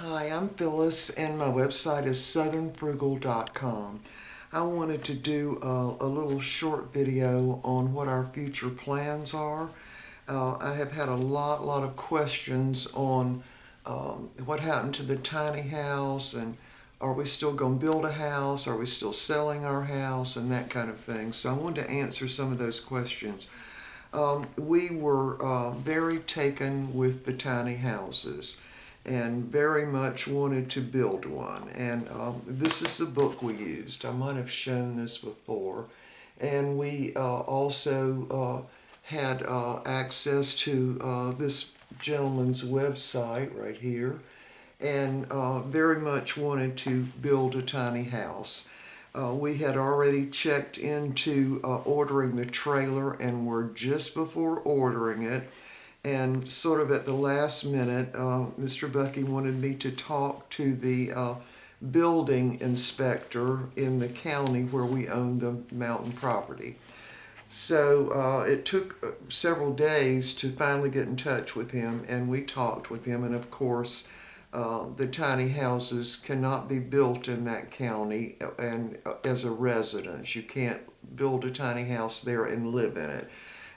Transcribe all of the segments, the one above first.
Hi, I'm Phyllis and my website is southernfrugal.com. I wanted to do a little short video on what our future plans are. I have had a lot of questions on what happened to the tiny house, and are we still going to build a house? Are we still selling our house? And that kind of thing. So I wanted to answer some of those questions. We were very taken with the tiny houses and very much wanted to build one. And this is the book we used. I might have shown this before. And we also had access to this gentleman's website right here, and very much wanted to build a tiny house. We had already checked into ordering the trailer and were just before ordering it. And sort of at the last minute, Mr. Bucky wanted me to talk to the building inspector in the county where we own the mountain property. So it took several days to finally get in touch with him, and we talked with him. And of course, the tiny houses cannot be built in that county and as a residence. You can't build a tiny house there and live in it.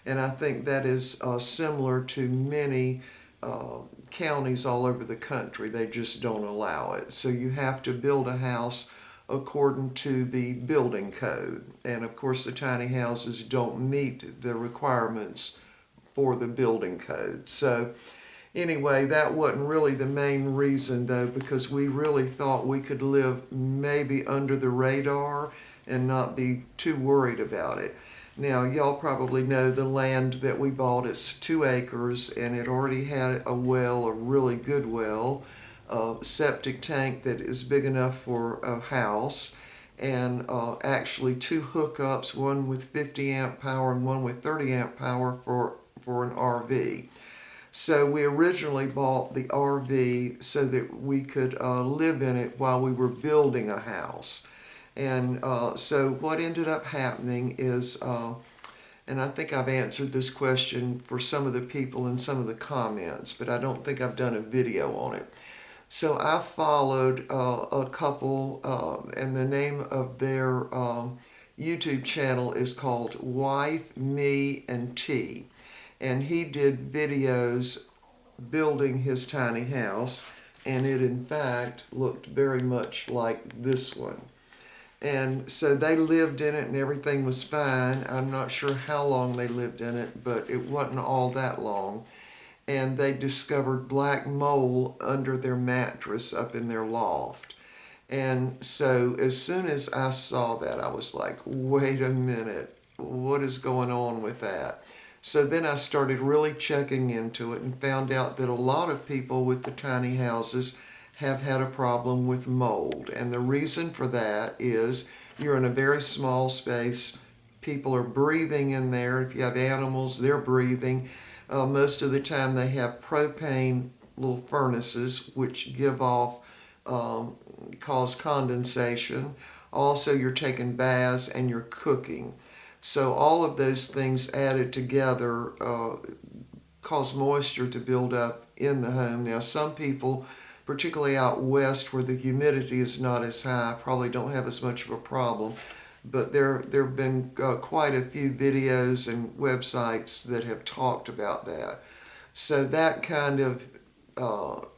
And I think that is similar to many counties all over the country. They just don't allow it. So you have to build a house according to the building code. And of course the tiny houses don't meet the requirements for the building code. So anyway, that wasn't really the main reason though, because we really thought we could live maybe under the radar and not be too worried about it. Now, y'all probably know the land that we bought. It's 2 acres, and it already had a well, a really good well, a septic tank that is big enough for a house, and actually 2 hookups, one with 50 amp power and one with 30 amp power for an RV. So we originally bought the RV so that we could live in it while we were building a house. And so what ended up happening is, and I think I've answered this question for some of the people in some of the comments, but I don't think I've done a video on it. So I followed a couple, and the name of their YouTube channel is called Wife, Me, and T. And he did videos building his tiny house, and it in fact looked very much like this one. And so they lived in it and everything was fine. I'm not sure how long they lived in it, but it wasn't all that long. And they discovered black mold under their mattress up in their loft. And so as soon as I saw that, I was like, wait a minute, what is going on with that? So then I started really checking into it and found out that a lot of people with the tiny houses have had a problem with mold. And the reason for that is you're in a very small space. People are breathing in there. If you have animals, they're breathing. Most of the time they have propane little furnaces which give off, cause condensation. Also, you're taking baths and you're cooking. So all of those things added together cause moisture to build up in the home. Now, some people, particularly out west where the humidity is not as high, probably don't have as much of a problem. But there have been quite a few videos and websites that have talked about that. So that kind of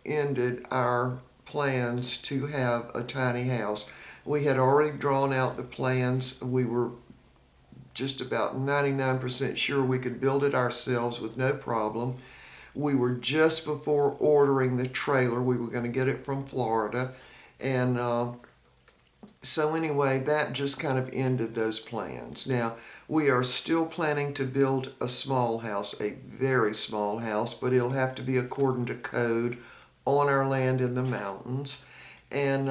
ended our plans to have a tiny house. We had already drawn out the plans. We were just about 99% sure we could build it ourselves with no problem. We were just before ordering the trailer. We were going to get it from Florida. And so anyway, that just kind of ended those plans. Now, we are still planning to build a small house, a very small house, but it'll have to be according to code on our land in the mountains. And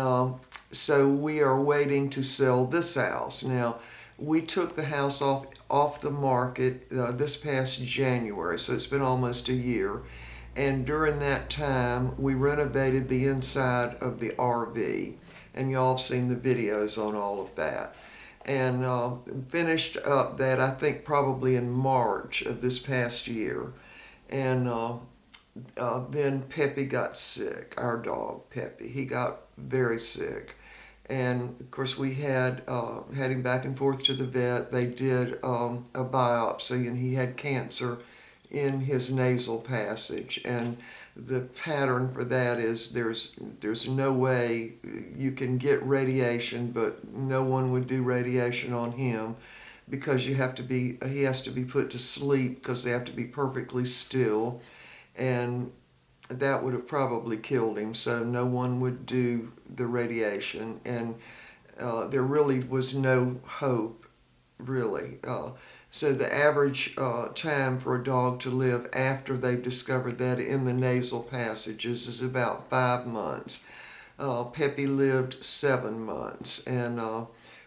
so we are waiting to sell this house. Now, we took the house off the market this past January, so it's been almost a year. And during that time, we renovated the inside of the RV. And y'all have seen the videos on all of that. And finished up that, I think, probably in March of this past year. And Then Peppy got sick, our dog Peppy. He got very sick. And of course, we had him back and forth to the vet. They did a biopsy, and he had cancer in his nasal passage. And the pattern for that is there's no way you can get radiation, but no one would do radiation on him because he has to be put to sleep because they have to be perfectly still, and that would have probably killed him. So no one would do the radiation, and there really was no hope, really. So the average time for a dog to live after they've discovered that in the nasal passages is about 5 months. Peppy lived 7 months, and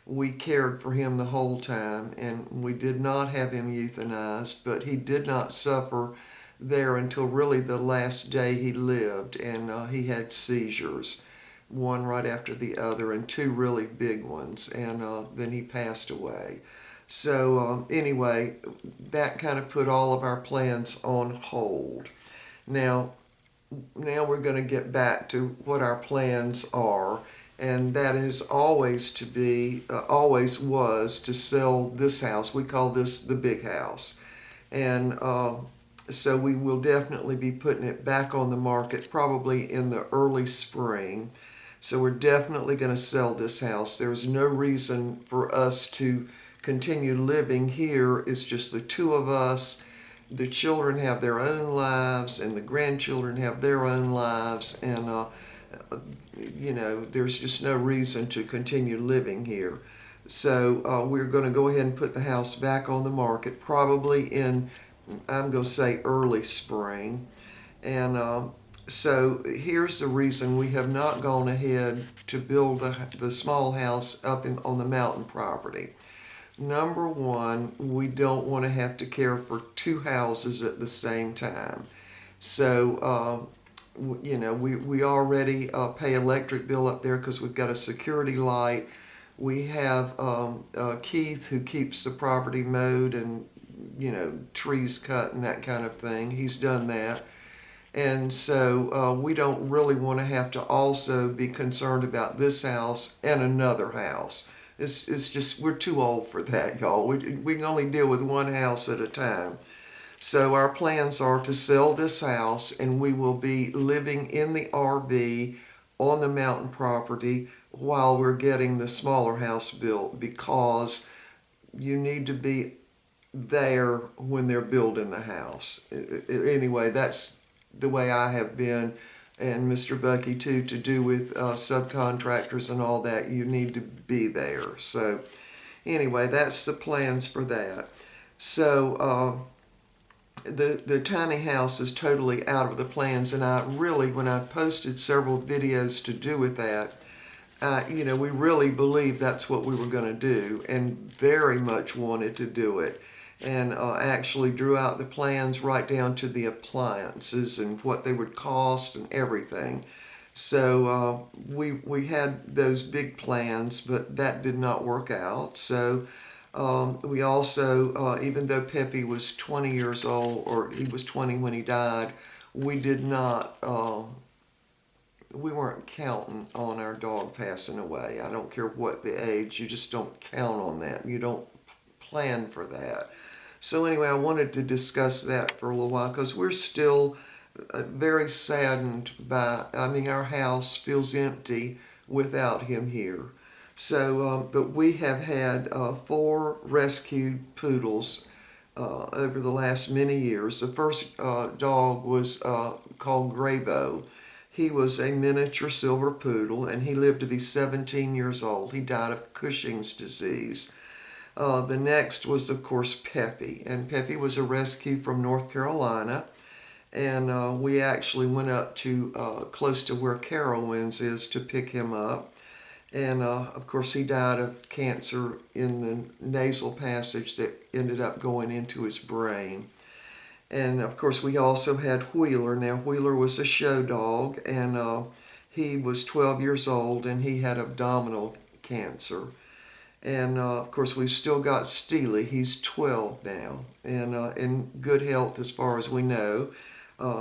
we cared for him the whole time, and we did not have him euthanized, but he did not suffer there until really the last day he lived, and he had seizures, one right after the other, and two really big ones, and then he passed away. So anyway, that kind of put all of our plans on hold. Now, now we're going to get back to what our plans are, and that is always was to sell this house. We call this the big house, and so we will definitely be putting it back on the market probably in the early spring. So we're definitely going to sell this house. There's no reason for us to continue living here. It's just the two of us. The children have their own lives, and the grandchildren have their own lives, and there's just no reason to continue living here. So we're going to go ahead and put the house back on the market, probably in, I'm going to say, early spring. And so here's the reason we have not gone ahead to build the small house up on the mountain property. Number one, we don't want to have to care for two houses at the same time. So, we already pay electric bill up there because we've got a security light. We have Keith, who keeps the property mowed and, trees cut and that kind of thing. He's done that. And so we don't really want to have to also be concerned about this house and another house. It's just, we're too old for that, y'all. We can only deal with one house at a time. So our plans are to sell this house, and we will be living in the RV on the mountain property while we're getting the smaller house built, because you need to be there when they're building the house. Anyway, that's the way I have been, and Mr. Bucky too, to do with subcontractors and all that. You need to be there. So anyway, that's the plans for that. So the tiny house is totally out of the plans, and I really, when I posted several videos to do with that, we really believed that's what we were going to do, and very much wanted to do it, and actually drew out the plans right down to the appliances and what they would cost and everything. So we had those big plans, but that did not work out. So we also, even though Peppy was 20 years old, or he was 20 when he died, we did not, we weren't counting on our dog passing away. I don't care what the age, you just don't count on that. You don't plan for that. So anyway, I wanted to discuss that for a little while, because we're still very saddened by, our house feels empty without him here. So, but we have had 4 rescued poodles over the last many years. The first dog was called Graybo. He was a miniature silver poodle, and he lived to be 17 years old. He died of Cushing's disease. The next was, of course, Peppy, and Peppy was a rescue from North Carolina, and we actually went up to close to where Carowinds is to pick him up. And of course, he died of cancer in the nasal passage that ended up going into his brain. And of course, we also had Wheeler. Now, Wheeler was a show dog, and he was 12 years old, and he had abdominal cancer. And of course, we've still got Steely. He's 12 now, and in good health as far as we know.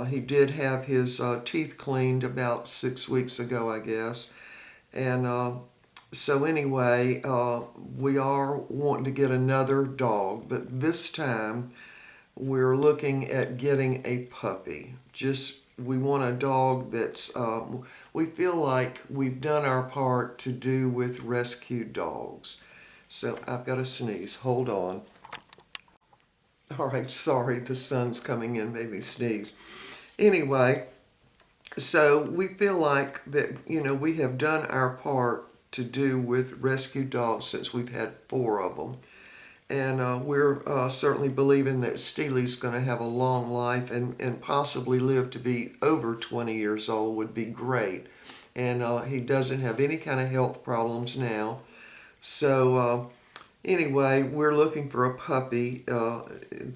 He did have his teeth cleaned about 6 weeks ago, I guess. And so anyway, we are wanting to get another dog, but this time we're looking at getting a puppy. We want a dog that's, we feel like we've done our part to do with rescued dogs. So I've got to sneeze. Hold on. All right, sorry, the sun's coming in, made me sneeze. Anyway, so we feel like that, we have done our part to do with rescued dogs since we've had 4 of them. And we're certainly believing that Steely's going to have a long life and possibly live to be over 20 years old would be great. And he doesn't have any kind of health problems now. So anyway, we're looking for a puppy,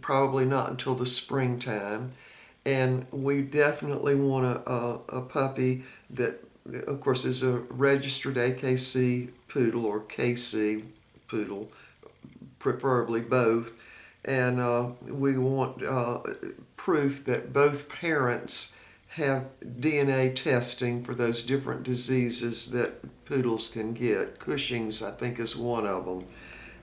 probably not until the springtime. And we definitely want a puppy that, of course, is a registered AKC poodle or KC poodle, preferably both. And we want proof that both parents have DNA testing for those different diseases that poodles can get. Cushing's, I think, is one of them.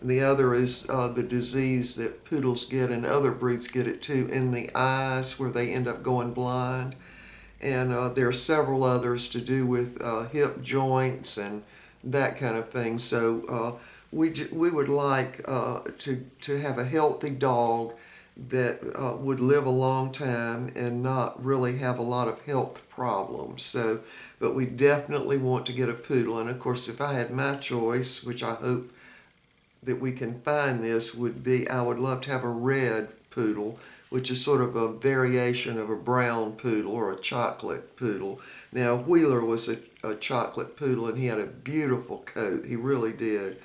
And the other is the disease that poodles get, and other breeds get it too, in the eyes where they end up going blind. And there are several others to do with hip joints and that kind of thing. So we would like to have a healthy dog that would live a long time and not really have a lot of health problems. So, but we definitely want to get a poodle. And of course, if I had my choice, which I hope that we can find this, would be I would love to have a red poodle, which is sort of a variation of a brown poodle or a chocolate poodle. Now, Wheeler was a chocolate poodle, and he had a beautiful coat. He really did.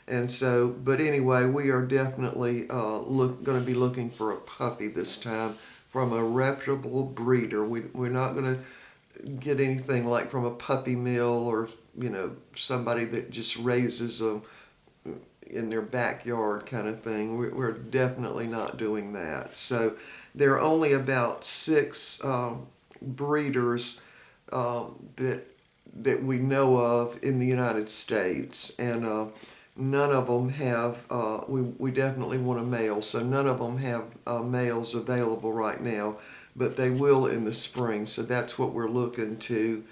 And so, but anyway, we are definitely going to be looking for a puppy this time from a reputable breeder. We're not going to get anything like from a puppy mill or, somebody that just raises them in their backyard kind of thing. We're definitely not doing that. So there are only about 6 breeders that we know of in the United States, and none of them have, we definitely want a male, so none of them have males available right now, but they will in the spring. So that's what we're looking to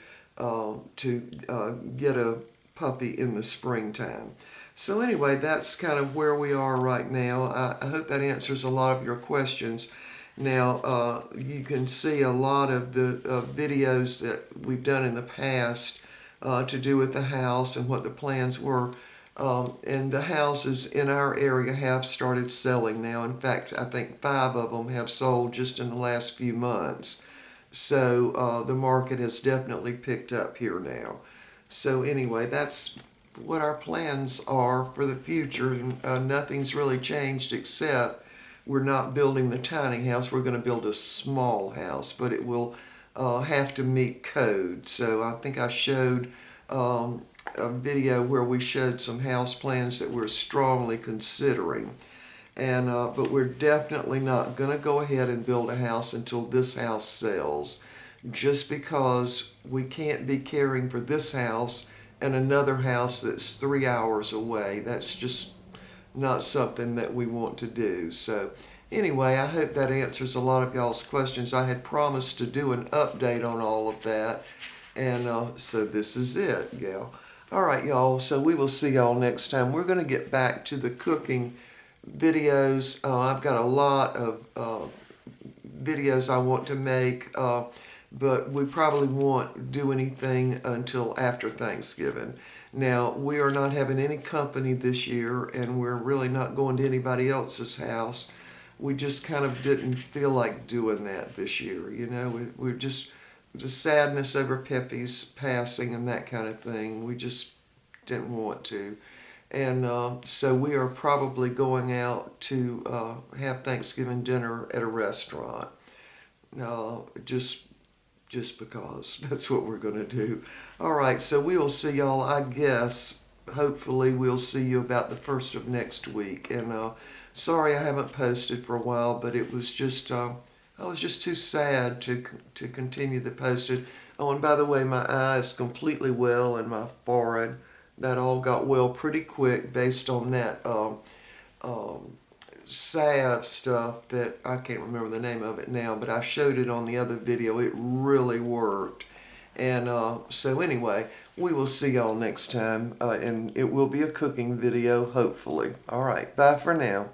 get a puppy in the springtime. So anyway, that's kind of where we are right now. I hope that answers a lot of your questions. Now, you can see a lot of the videos that we've done in the past to do with the house and what the plans were. And the houses in our area have started selling now. In fact, I think 5 of them have sold just in the last few months. So the market has definitely picked up here now. So anyway, that's what our plans are for the future. Nothing's really changed except we're not building the tiny house. We're going to build a small house, but it will have to meet code. So I think I showed a video where we showed some house plans that we're strongly considering. And but we're definitely not going to go ahead and build a house until this house sells, just because we can't be caring for this house and another house that's 3 hours away. That's just not something that we want to do. So anyway, I hope that answers a lot of y'all's questions. I had promised to do an update on all of that, and so this is it, gal. All right, y'all, so we will see y'all next time. We're going to get back to the cooking videos. I've got a lot of videos I want to make, but we probably won't do anything until after Thanksgiving. Now, we are not having any company this year, and we're really not going to anybody else's house. We just kind of didn't feel like doing that this year. We're just, the sadness over Pepe's passing and that kind of thing, we just didn't want to. And so we are probably going out to have Thanksgiving dinner at a restaurant. Just because that's what we're going to do. All right, so we will see y'all, I guess. Hopefully we'll see you about the 1st of next week. And sorry I haven't posted for a while, but it was just I was just too sad to continue the posted. Oh, and by the way, my eye is completely well, and my forehead, that all got well pretty quick based on that um, salve stuff that I can't remember the name of it now, but I showed it on the other video. It really worked. And so anyway, we will see y'all next time, and it will be a cooking video, hopefully. All right, bye for now.